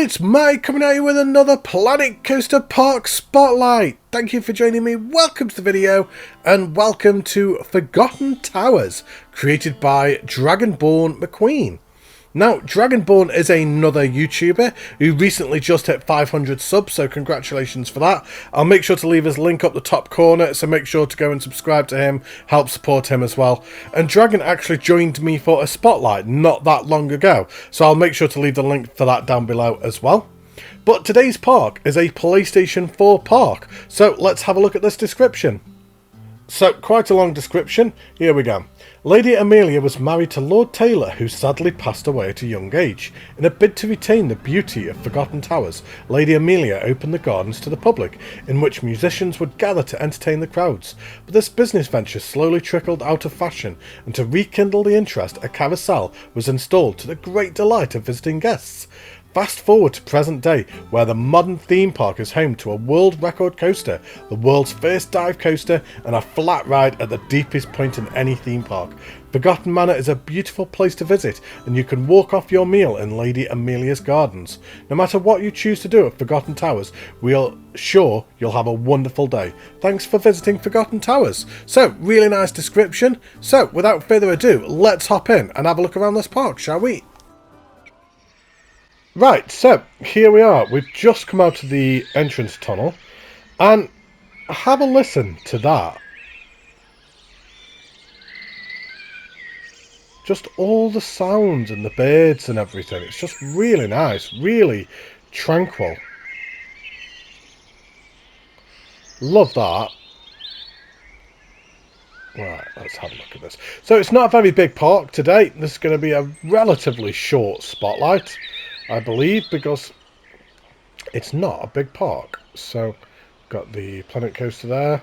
It's Mike coming at you with another Planet Coaster Park Spotlight. Thank you for joining me, welcome to the video, and welcome to Forgotten Towers, created by Dragonborn Mcqueen. Now, Dragonborn is another YouTuber who recently just hit 500 subs, so congratulations for that. I'll make sure to leave his link up the top corner, so make sure to go and subscribe to him, help support him as well. And Dragon actually joined me for a spotlight not that long ago, so I'll make sure to leave the link for that down below as well. But today's park is a PlayStation 4 park, so let's have a look at this description. So, quite a long description, here we go. Lady Amelia was married to Lord Taylor, who sadly passed away at a young age. In a bid to retain the beauty of Forgotten Towers, Lady Amelia opened the gardens to the public, in which musicians would gather to entertain the crowds. But this business venture slowly trickled out of fashion, and to rekindle the interest, a carousel was installed to the great delight of visiting guests. Fast forward to present day, where the modern theme park is home to a world record coaster, the world's first dive coaster, and a flat ride at the deepest point in any theme park. Forgotten Manor is a beautiful place to visit, and you can walk off your meal in Lady Amelia's gardens. No matter what you choose to do at Forgotten Towers, we're sure you'll have a wonderful day. Thanks for visiting Forgotten Towers. So, really nice description. So, without further ado, let's hop in and have a look around this park, shall we? Right, so here we are. We've just come out of the entrance tunnel, and have a listen to that. Just all the sounds and the birds and everything. It's just really nice, really tranquil. Love that. Right, let's have a look at this. So it's not a very big park today. This is going to be a relatively short spotlight, I believe, because it's not a big park. So, got the Planet Coaster there.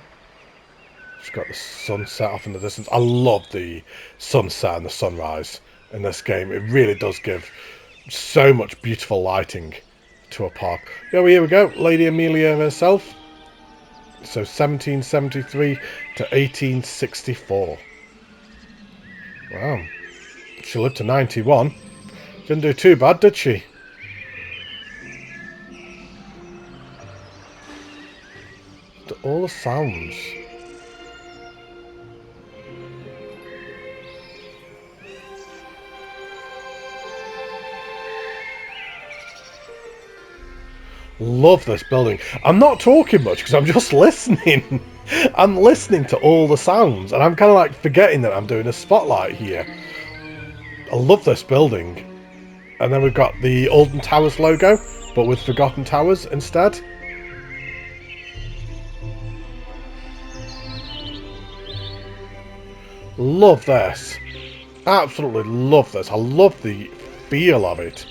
Just got the sunset off in the distance. I love the sunset and the sunrise in this game. It really does give so much beautiful lighting to a park. Yeah, well, here we go. Lady Amelia herself. So 1773 to 1864. Wow. She lived to 91. Didn't do too bad, did she? All the sounds. Love this building. I'm not talking much because I'm just listening. I'm listening to all the sounds, and I'm kind of like forgetting that I'm doing a spotlight here. I love this building. And then we've got the Alden Towers logo, but with Forgotten Towers instead. Love this. Absolutely love this. I love the feel of it.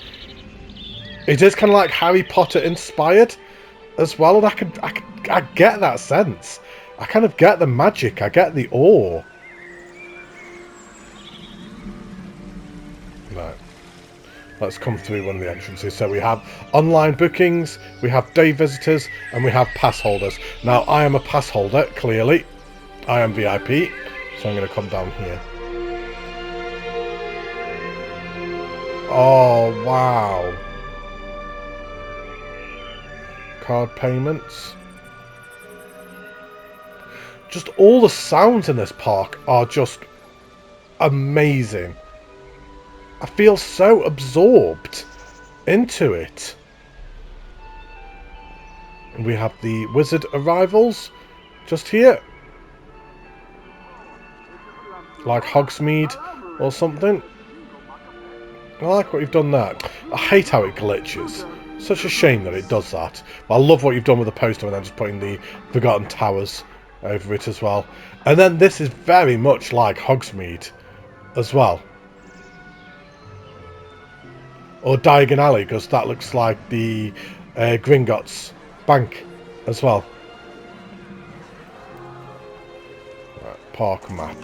It is kind of like Harry Potter inspired as well, and I get that sense. I kind of get the magic. I get the awe. Right. Let's come through one of the entrances. So we have online bookings, we have day visitors, and we have pass holders. Now, I am a pass holder, clearly. I am VIP. So I'm going to come down here. Oh, wow. Card payments. Just all the sounds in this park are just amazing. I feel so absorbed into it. And we have the wizard arrivals just here. Like Hogsmeade or something. I like what you've done there. I hate how it glitches. Such a shame that it does that. But I love what you've done with the poster and then just putting the Forgotten Towers over it as well. And then this is very much like Hogsmeade as well. Or Diagon Alley, because that looks like the Gringotts Bank as well. Right, park map.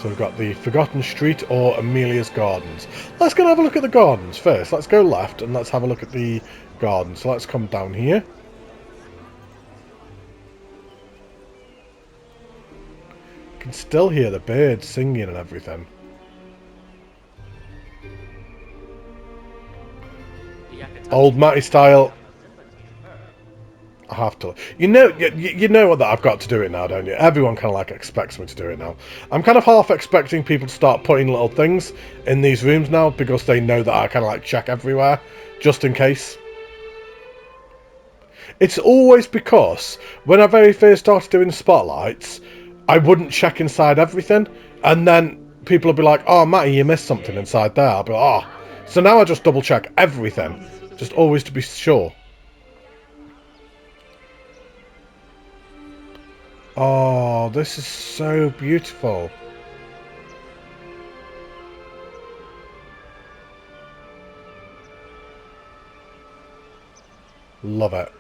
So we've got the Forgotten Street or Amelia's Gardens. Let's go and have a look at the gardens first. Let's go left and let's have a look at the gardens. So let's come down here. You can still hear the birds singing and everything. The Old Matty style. I have to. You know that I've got to do it now, don't you? Everyone kind of like expects me to do it now. I'm kind of half expecting people to start putting little things in these rooms now because they know that I kind of like check everywhere, just in case. It's always because when I very first started doing spotlights, I wouldn't check inside everything, and then people would be like, "Oh, Matty, you missed something inside there." I'll be like, "Oh." So now I just double check everything, just always to be sure. Oh, this is so beautiful. Love it.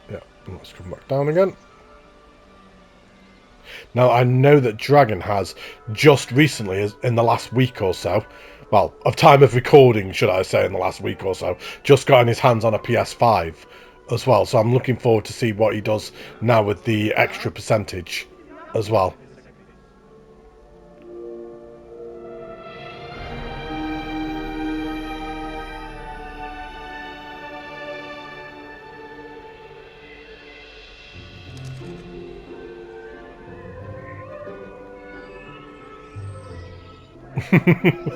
Yeah, let's come back down again. Now, I know that Dragon has just recently, in the last week or so, well, of time of recording, should I say, in the last week or so, just gotten his hands on a PS5 as well. So I'm looking forward to see what he does now with the extra percentage as well.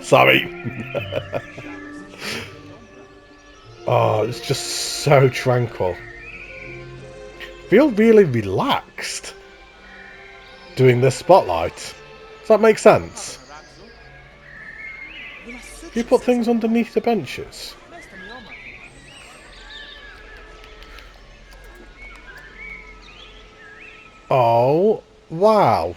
Sorry. Oh, it's just so tranquil. Feel really relaxed doing this spotlight. Does that make sense? You put things underneath the benches. Oh, wow.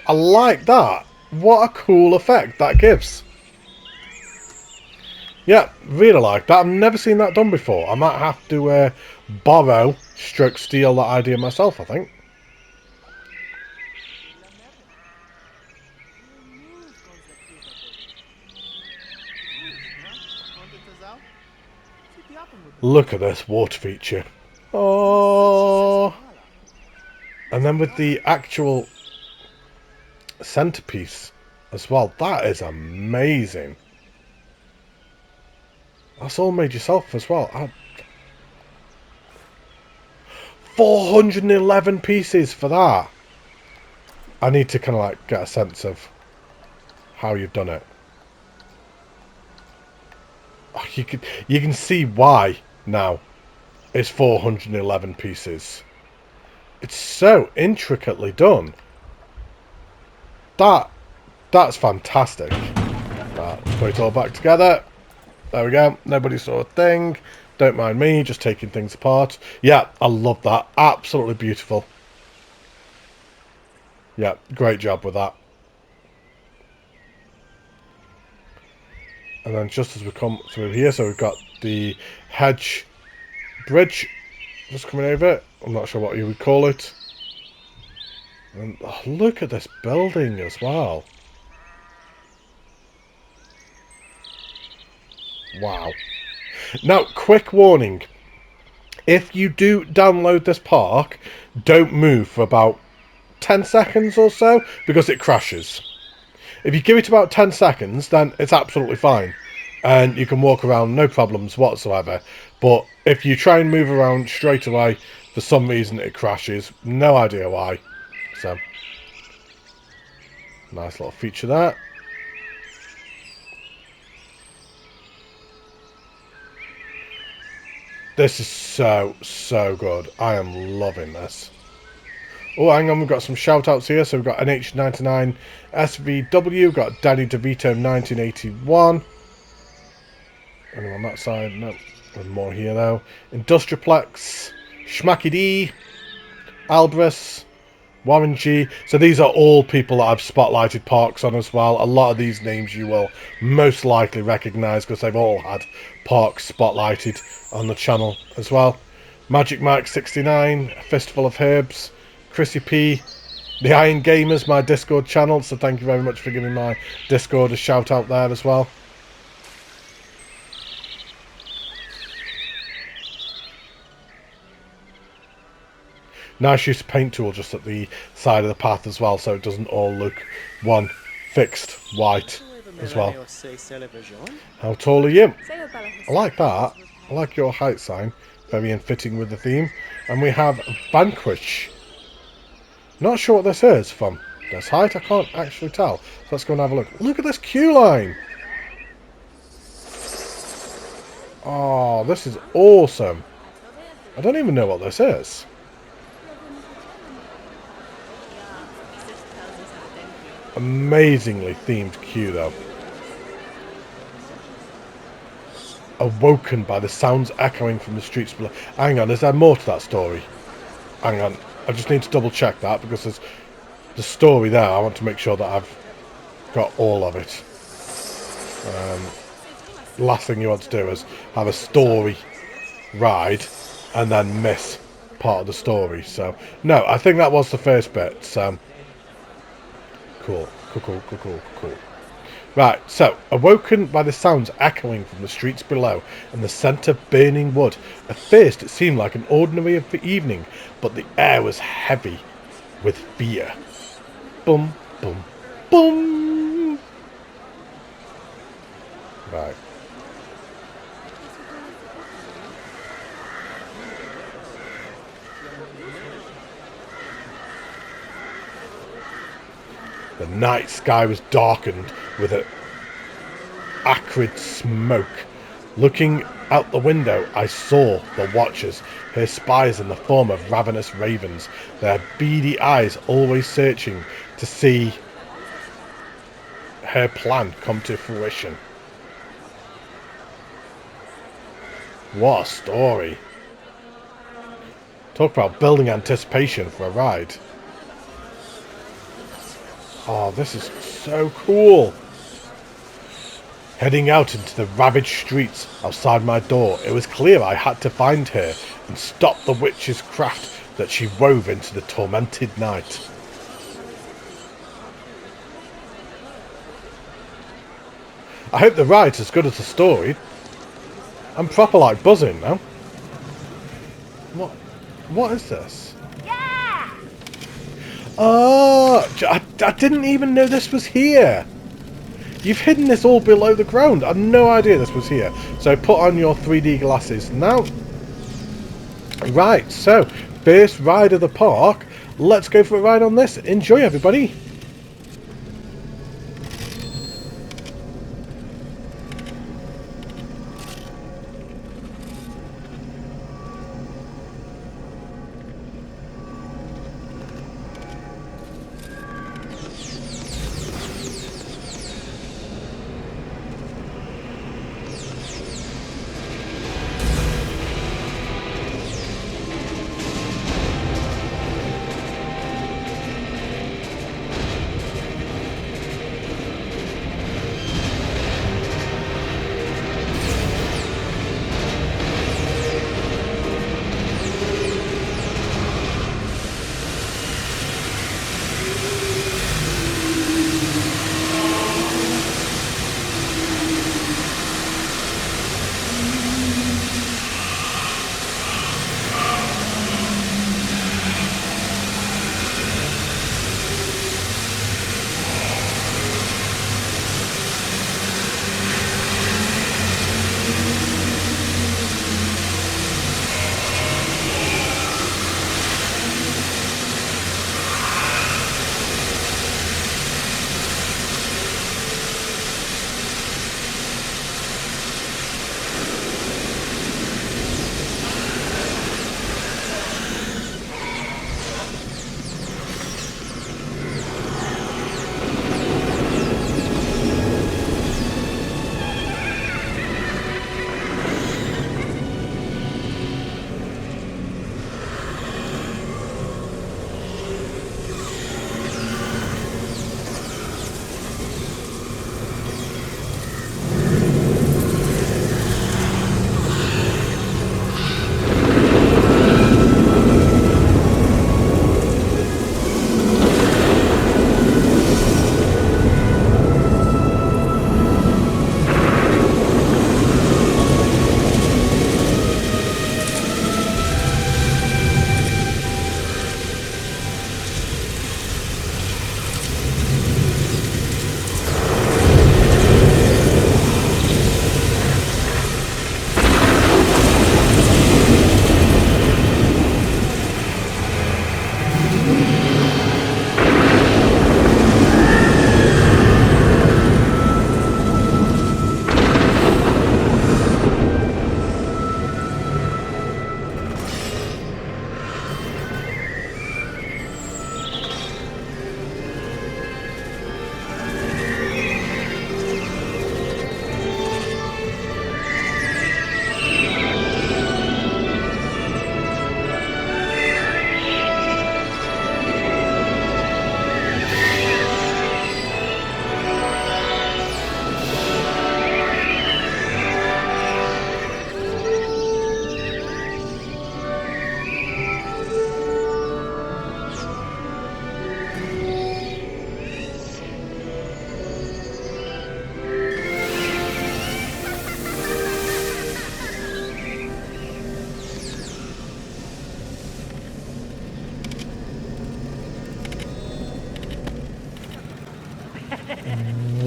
I like that. What a cool effect that gives. Yeah, really like that. I've never seen that done before. I might have to borrow, stroke steal that idea myself, I think. Look at this water feature. Oh. And then with the actual centerpiece as well. That is amazing. That's all made yourself as well. 411 pieces for that. I need to kind of like get a sense of how you've done it. Oh, you can see why now. It's 411 pieces. It's so intricately done. That's fantastic. Right, put it all back together. There we go. Nobody saw a thing. Don't mind me, just taking things apart. Yeah, I love that. Absolutely beautiful. Yeah, great job with that. And then just as we come through here, so we've got the hedge bridge just coming over. I'm not sure what you would call it. And oh, look at this building as well. Wow. Now, quick warning. If you do download this park, don't move for about 10 seconds or so, because it crashes. If you give it about 10 seconds, then it's absolutely fine. And you can walk around, no problems whatsoever. But if you try and move around straight away, for some reason it crashes. No idea why. So, nice little feature there. This is so good. I am loving this. Oh, hang on, we've got some shout-outs here. So we've got NH99 SVW, we've got Danny DeVito 1981. Anyone on that side? No. There's more here, though. Industrioplex, Schmacky D, Albris, Warren G. So these are all people that I've spotlighted parks on as well. A lot of these names you will most likely recognise because they've all had parks spotlighted on the channel as well. Magic Mike 69, Fistful of Herbs, Chrissy P, The Iron Gamers, my Discord channel. So thank you very much for giving my Discord a shout out there as well. Nice use of paint tool just at the side of the path as well, so it doesn't all look one fixed white as well. How tall are you? I like that. I like your height sign. Very in fitting with the theme. And we have Vanquish. Not sure what this is from this height. I can't actually tell. So let's go and have a look. Look at this queue line. Oh, this is awesome. I don't even know what this is. Amazingly themed queue though. Awoken by the sounds echoing from the streets below. Hang on, is there more to that story? Hang on, I just need to double check that because there's the story there. I want to make sure that I've got all of it. Last thing you want to do is have a story ride and then miss part of the story. So, no, I think that was the first bit. Cool. Right, so, awoken by the sounds echoing from the streets below and the scent of burning wood. At first it seemed like an ordinary evening, but the air was heavy with fear. Boom, boom, boom! Right. The night sky was darkened with an acrid smoke. Looking out the window, I saw the watchers, her spies in the form of ravenous ravens, their beady eyes always searching to see her plan come to fruition. What a story. Talk about building anticipation for a ride. Oh, this is so cool. Heading out into the ravaged streets outside my door, it was clear I had to find her and stop the witch's craft that she wove into the tormented night. I hope the ride's as good as the story. I'm proper like buzzing now. What is this? Yeah! Oh, I didn't even know this was here. You've hidden this all below the ground. I had no idea this was here. So put on your 3D glasses now. Right, so first ride of the park. Let's go for a ride on this. Enjoy, everybody.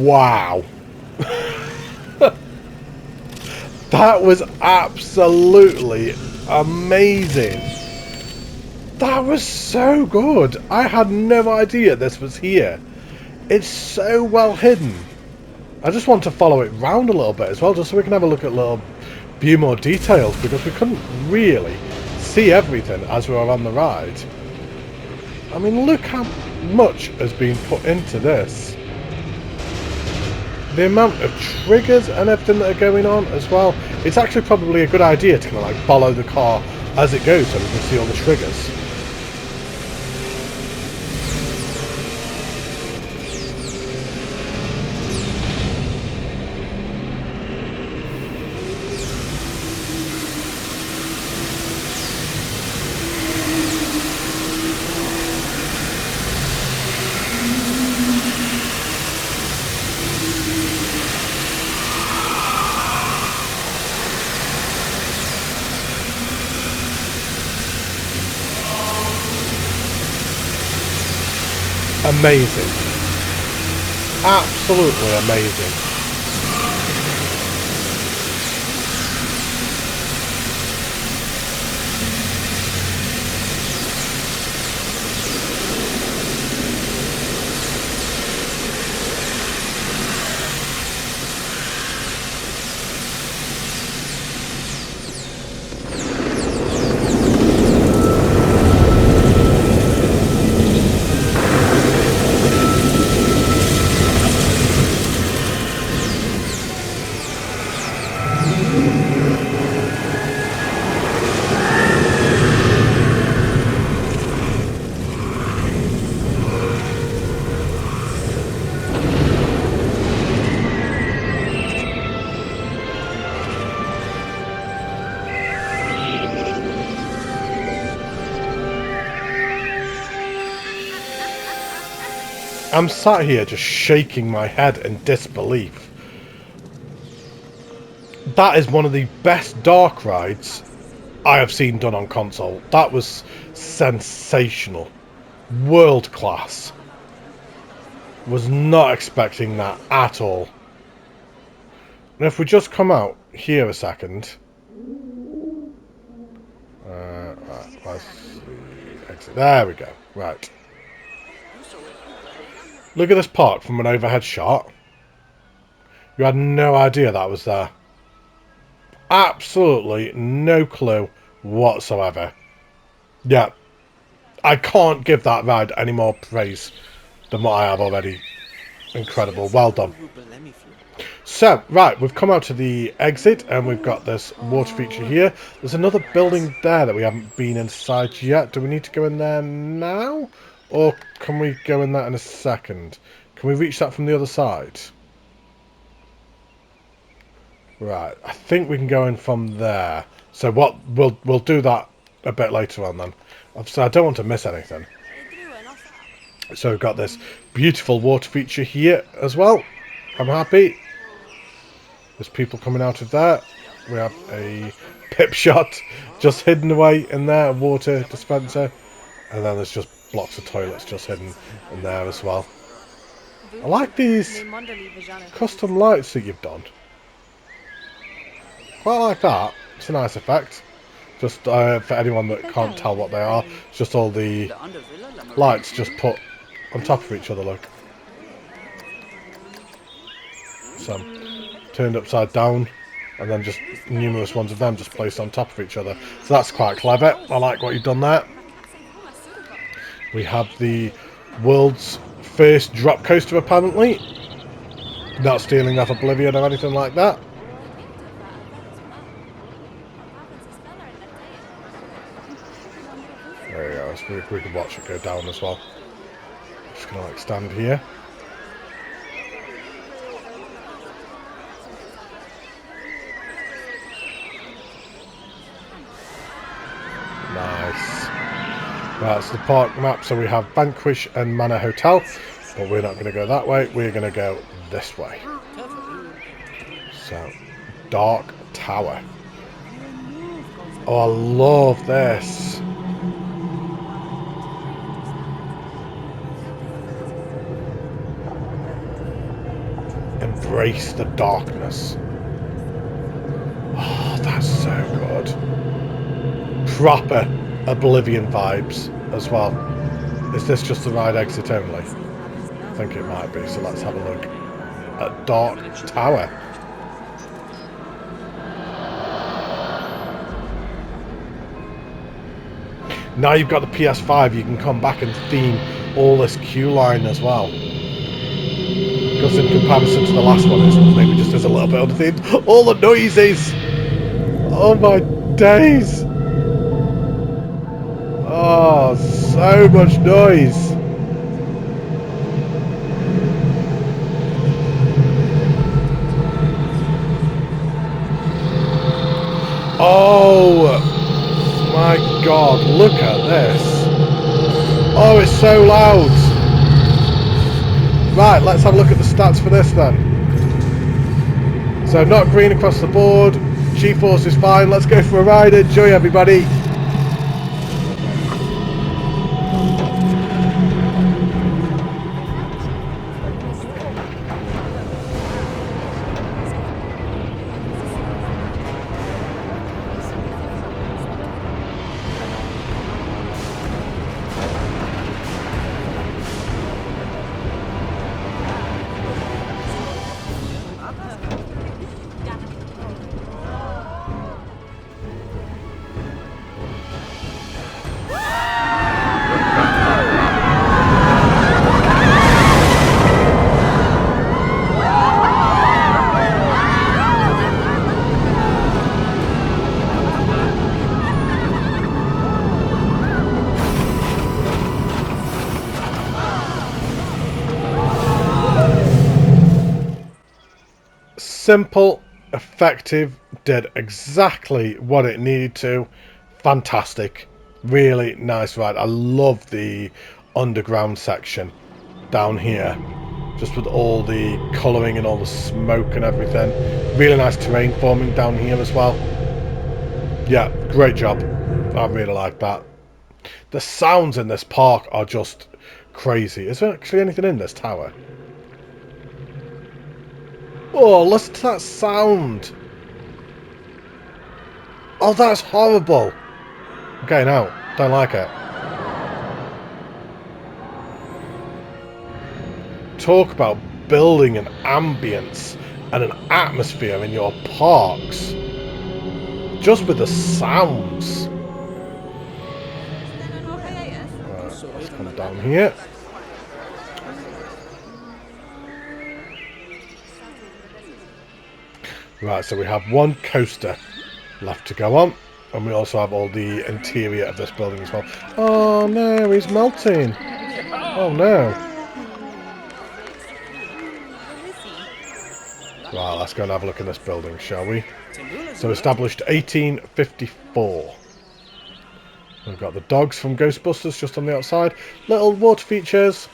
Wow. That was absolutely amazing. That was so good. I had no idea this was here. It's so well hidden. I just want to follow it round a little bit as well, just so we can have a look at a little few more details, because we couldn't really see everything as we were on the ride. I mean, look how much has been put into this. The amount of triggers and everything that are going on as well. It's actually probably a good idea to kind of like follow the car as it goes so we can see all the triggers. Amazing. Absolutely amazing. I'm sat here just shaking my head in disbelief. That is one of the best dark rides I have seen done on console. That was sensational. World class. Was not expecting that at all. And if we just come out here a second. Right, let's see. Exit. There we go. Right. Look at this park from an overhead shot. You had no idea that was there. Absolutely no clue whatsoever. Yeah. I can't give that ride any more praise than what I have already. Incredible. Well done. So, right, we've come out to the exit and we've got this water feature here. There's another building there that we haven't been inside yet. Do we need to go in there now? Or can we go in that in a second? Can we reach that from the other side? Right, I think we can go in from there. So what we'll do that a bit later on then. So I don't want to miss anything. So we've got this beautiful water feature here as well. I'm happy. There's people coming out of there. We have a pip shot just hidden away in there, a water dispenser. And then there's just blocks of toilets just hidden in there as well. I like these custom lights that you've done. Quite like that. It's a nice effect. Just for anyone that can't tell what they are, it's just all the lights just put on top of each other, look. Some turned upside down, and then just numerous ones of them just placed on top of each other. So that's quite clever. I like what you've done there. We have the world's first drop coaster, apparently. Not stealing off Oblivion or anything like that. There we go, so we can watch it go down as well. Just gonna like stand here. Nice. That's the park map, so we have Vanquish and Manor Hotel, but we're not going to go that way, we're going to go this way. So, Dark Tower. Oh, I love this. embrace the darkness. Oh, that's so good. Proper Oblivion vibes as well. Is this just the ride exit only? I think it might be, so let's have a look at Dark Tower. Now you've got the PS5, you can come back and theme all this queue line as well. Because in comparison to the last one, it's maybe just as a little bit underthemed. All the noises! Oh my days! Oh, so much noise! Oh my god, look at this! Oh, it's so loud! Right, let's have a look at the stats for this then. So, not green across the board. G-force is fine. Let's go for a ride. Enjoy, everybody. Simple, effective, did exactly what it needed to. Fantastic. Really nice ride. I love the underground section down here. Just with all the colouring and all the smoke and everything. Really nice terrain forming down here as well. Yeah, great job. I really like that. The sounds in this park are just crazy. Is there actually anything in this tower? Oh, listen to that sound. Oh, that's horrible. I'm getting out. Don't like it. Talk about building an ambience and an atmosphere in your parks. Just with the sounds. Right, let's come down here. Right, so we have one coaster left to go on. And we also have all the interior of this building as well. Oh no, he's melting. Oh no. Right, let's go and have a look in this building, shall we? So established 1854. We've got the dogs from Ghostbusters just on the outside. Little water features.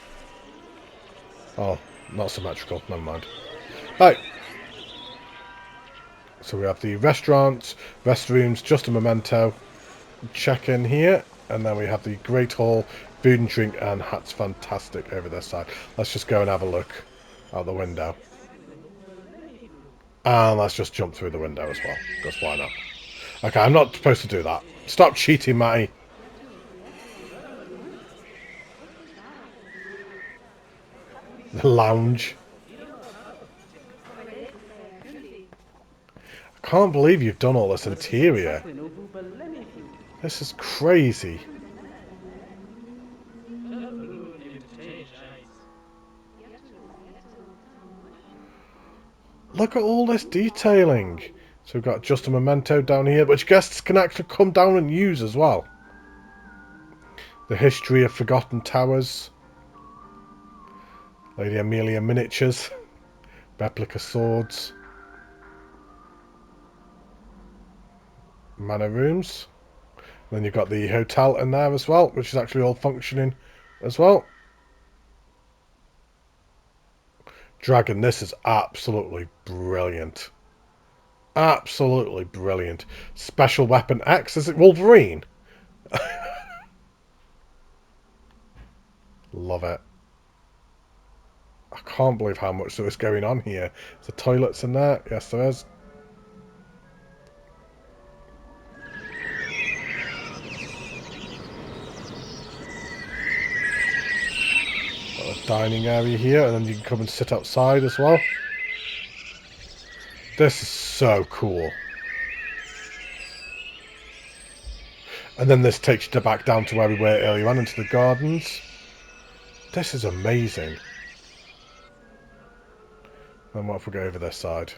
Oh, not symmetrical. Never mind. Right. So we have the restaurants, restrooms, just a memento. Check in here. And then we have the Great Hall, food and drink, and Hat's Fantastic over this side. Let's just go and have a look out the window. And let's just jump through the window as well. Because why not? Okay, I'm not supposed to do that. Stop cheating, Matty. The lounge. I can't believe you've done all this interior. This is crazy. Look at all this detailing. So we've got just a memento down here, which guests can actually come down and use as well. The history of forgotten towers. Lady Amelia miniatures. Replica swords. Manor rooms. Then you've got the hotel in there as well, which is actually all functioning as well. Dragon, this is absolutely brilliant. Absolutely brilliant. Special weapon X, is it Wolverine? Love it. I can't believe how much there is going on here. The toilets in there. Yes, there is. Got a dining area here, and then you can come and sit outside as well. This is so cool. And then this takes you back down to where we were earlier on, into the gardens. This is amazing. And what if we go over this side?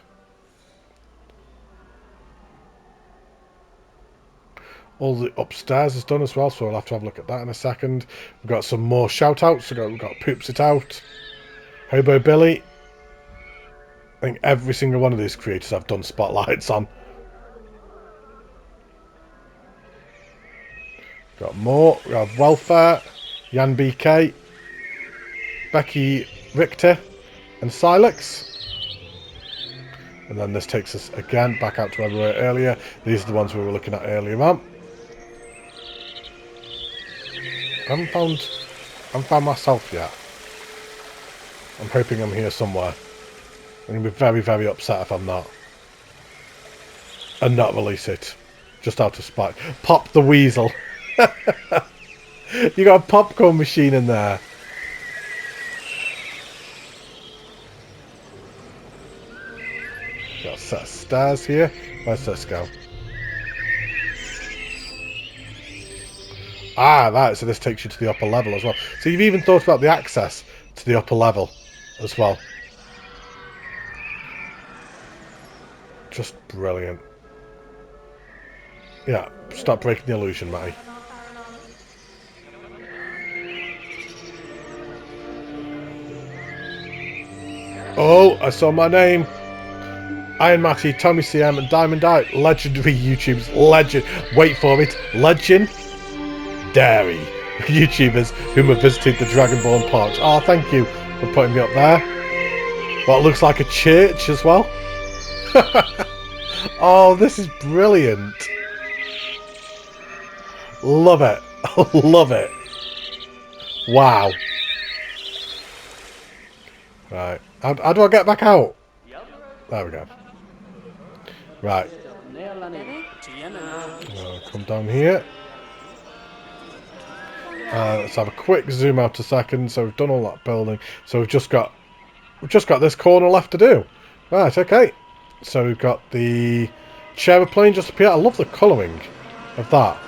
All the upstairs is done as well, so we'll have to have a look at that in a second. We've got some more shout-outs. We've got Poops It Out, Hobo Billy. I think every single one of these creators I've done spotlights on. Got more. We have Welfare, Jan BK, Becky Richter, and Silex. And then this takes us again back out to where we were earlier. These are the ones we were looking at earlier on. I haven't found myself yet. I'm hoping I'm here somewhere. I'm going to be very, very upset if I'm not. And not release it. Just out of spite. Pop the weasel. You got a popcorn machine in there. Got a set of stairs here. Where's this go? Ah, right, so this takes you to the upper level as well. So you've even thought about the access to the upper level as well. Just brilliant. Yeah, stop breaking the illusion, Matty. Oh, I saw my name. Iron Matty, Tommy CM, and Diamond Eye. Legendary YouTubers. Legend. Wait for it. Legendary YouTubers whom have visited the Dragonborn parks. Oh, thank you for putting me up there. What looks like a church as well. Oh, this is brilliant. Love it. Love it. Wow. Right. How do I get back out? There we go. Right. Come down here. Let's have a quick zoom out a second. So we've done all that building. So we've just got this corner left to do. Right, okay. So we've got the plane just appeared. I love the colouring of that.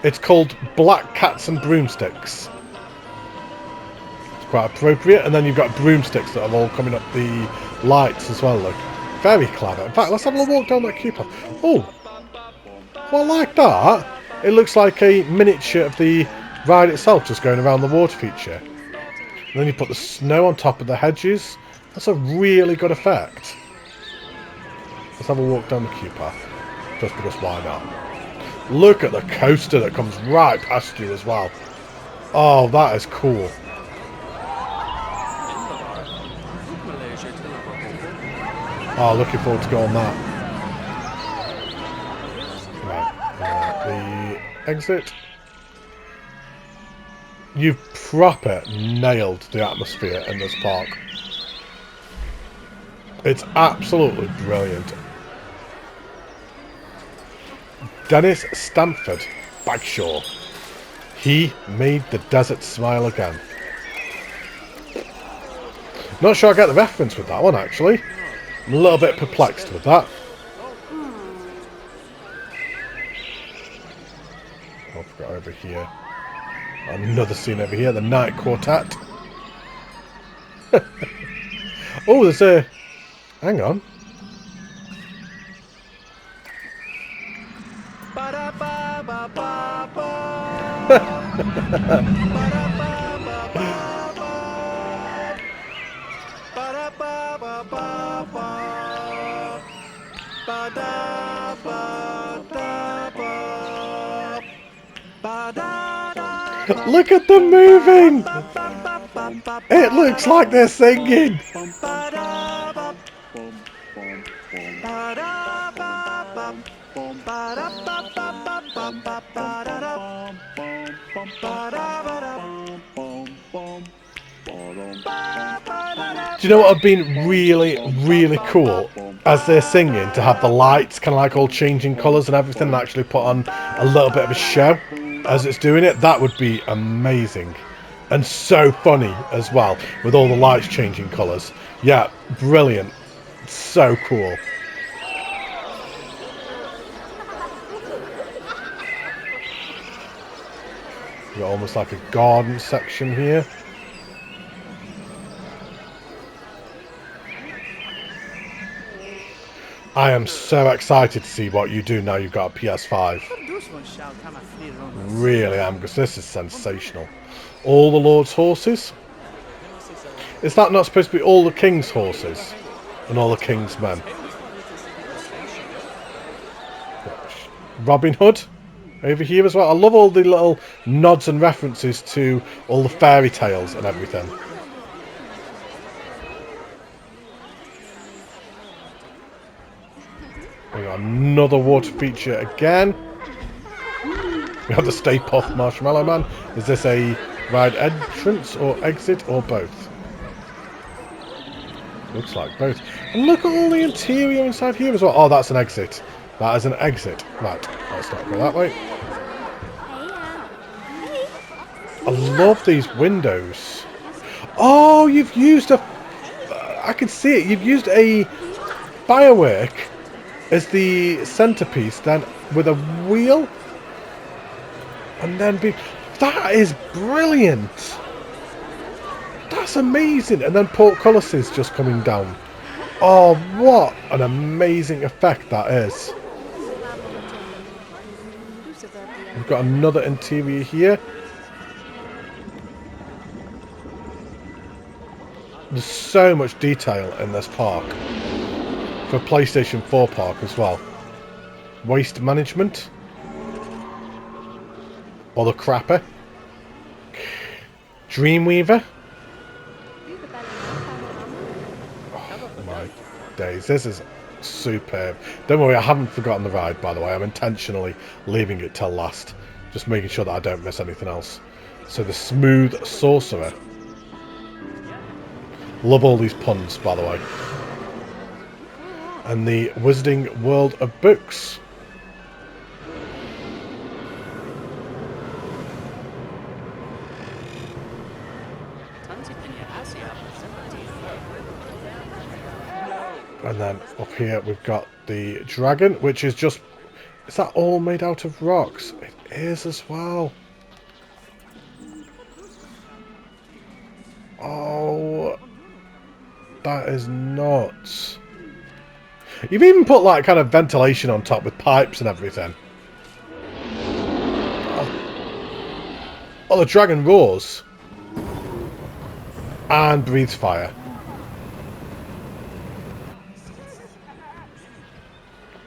It's called Black Cats and Broomsticks. It's quite appropriate. And then you've got broomsticks that are all coming up the lights as well, look. Very clever. In fact, let's have a little walk down that queue path. Oh, well, like that. It looks like a miniature of the ride itself just going around the water feature. And then you put the snow on top of the hedges. That's a really good effect. Let's have a walk down the queue path. Just because why not? Look at the coaster that comes right past you as well. Oh, that is cool. Oh, looking forward to going on that. Right, the exit. You've proper nailed the atmosphere in this park. It's absolutely brilliant. Dennis Stamford Bagshaw. He made the desert smile again. Not sure I get the reference with that one, actually. I'm a little bit perplexed with that. Oh, I've got over here. Another scene over here, the Night Quartet. Oh, there's a... Hang on. Look at them moving! It looks like they're singing! Do you know what would have been really, really cool? As they're singing, to have the lights kind of like all changing colours and everything, and actually put on a little bit of a show as it's doing it. That would be amazing. And so funny as well, with all the lights changing colours. Yeah, brilliant. So cool. We've got almost like a garden section here. I am so excited to see what you do now you've got a PS5. Really am, because this is sensational. All the Lord's horses. Is that not supposed to be all the King's horses? And all the King's men? Robin Hood over here as well. I love all the little nods and references to all the fairy tales and everything. We got another water feature again. We have the Stay Puft Marshmallow Man. Is this a ride entrance or exit or both? Looks like both. And look at all the interior inside here as well. Oh, that's an exit. That is an exit. Right, let's not go that way. I love these windows. Oh, you've used a... I can see it. You've used a firework as the centerpiece, then with a wheel, and then that is brilliant. That's amazing. And then portcullises just coming down. Oh, what an amazing effect that is. We've got another interior here. There's so much detail in this park. For PlayStation 4 park as well. Waste management. Or the crapper. Dreamweaver. Oh my days. This is superb. Don't worry, I haven't forgotten the ride, by the way. I'm intentionally leaving it till last. Just making sure that I don't miss anything else. So the Smooth Sorcerer. Love all these puns, by the way. And the Wizarding World of Books. And then up here we've got the dragon, which is just... Is that all made out of rocks? It is as well. Oh, that is nuts. You've even put like kind of ventilation on top with pipes and everything. Oh, the dragon roars. And breathes fire.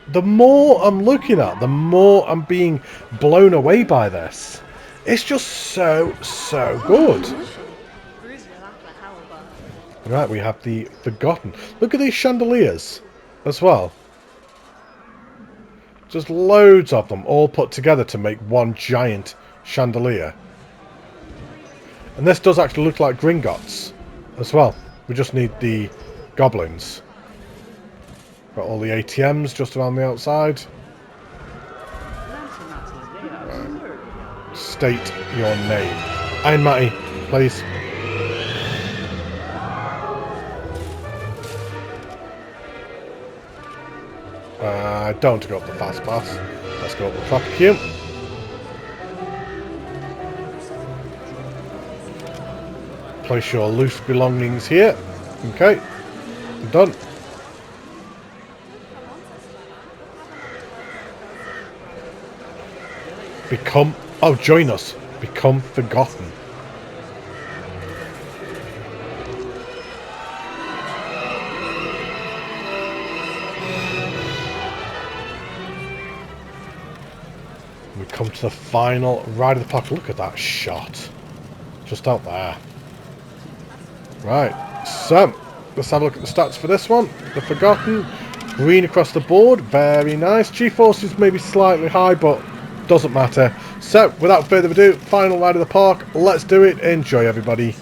The more I'm looking at, the more I'm being blown away by this. It's just so good. Right, we have the Forgotten. Look at these chandeliers as well. Just loads of them all put together to make one giant chandelier. And this does actually look like Gringotts as well. We just need the goblins. Got all the ATMs just around the outside. Right. State your name. I'm Matty, please. I don't want to go up the fast pass. Let's go up the traffic queue. Place your loose belongings here. Okay, I'm done. Become... Oh, join us. Become Forgotten. We come to the final ride of the park. Look at that shot. Just out there. Right, so let's have a look at the stats for this one. The Forgotten, green across the board, very nice. G-force is maybe slightly high, but doesn't matter. So, without further ado, final ride of the park. Let's do it. Enjoy, everybody.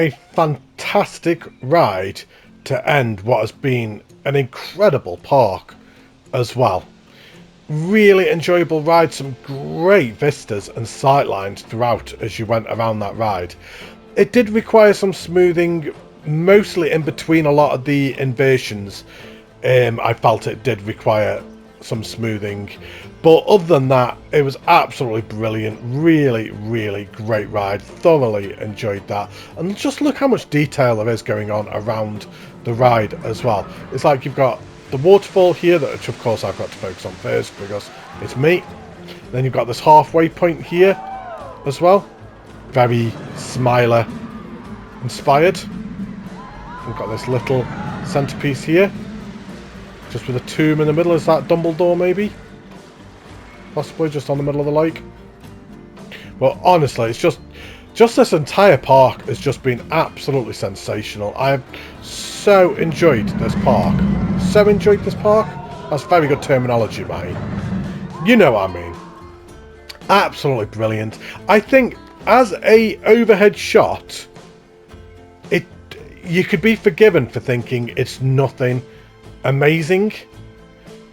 a fantastic ride to end what has been an incredible park as well. Really enjoyable ride, some great vistas and sightlines throughout as you went around that ride. It did require some smoothing, mostly in between a lot of the inversions. I felt it did require some smoothing, but other than that, it was absolutely brilliant. Really, really great ride. Thoroughly enjoyed that. And just look how much detail there is going on around the ride as well. It's like you've got the waterfall here, that which of course I've got to focus on first because it's me. Then you've got this halfway point here as well. Very Smiler inspired. We've got this little centerpiece here, just with a tomb in the middle. Is that Dumbledore maybe? Possibly just on the middle of the lake. Well, honestly, it's just this entire park has just been absolutely sensational. I have so enjoyed this park. So enjoyed this park. That's very good terminology, Matty. You know what I mean. Absolutely brilliant. I think as a overhead shot, you could be forgiven for thinking it's nothing amazing.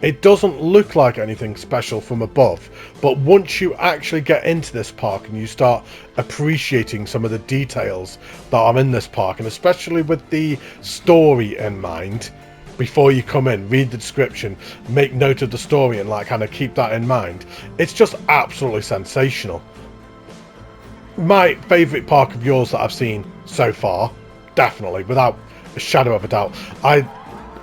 It doesn't look like anything special from above, but once you actually get into this park and you start appreciating some of the details that are in this park, and especially with the story in mind, before you come in, read the description, make note of the story and like kind of keep that in mind, it's just absolutely sensational. My favourite park of yours that I've seen so far, definitely, without a shadow of a doubt.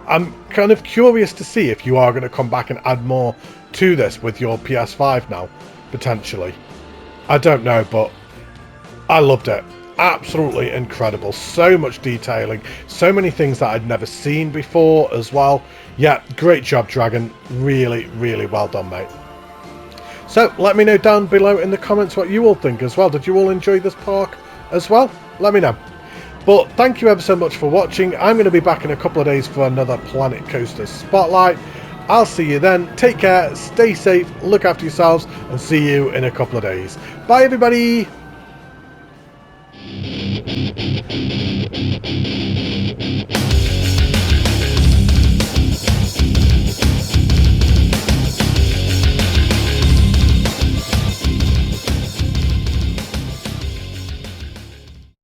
I'm kind of curious to see if you are going to come back and add more to this with your PS5 now, potentially. I don't know, but I loved it. Absolutely incredible. So much detailing. So many things that I'd never seen before as well. Yeah, great job, Dragon. Really, really well done, mate. So, let me know down below in the comments what you all think as well. Did you all enjoy this park as well? Let me know. But thank you ever so much for watching. I'm going to be back in a couple of days for another Planet Coaster Spotlight. I'll see you then. Take care, stay safe, look after yourselves, and see you in a couple of days. Bye, everybody!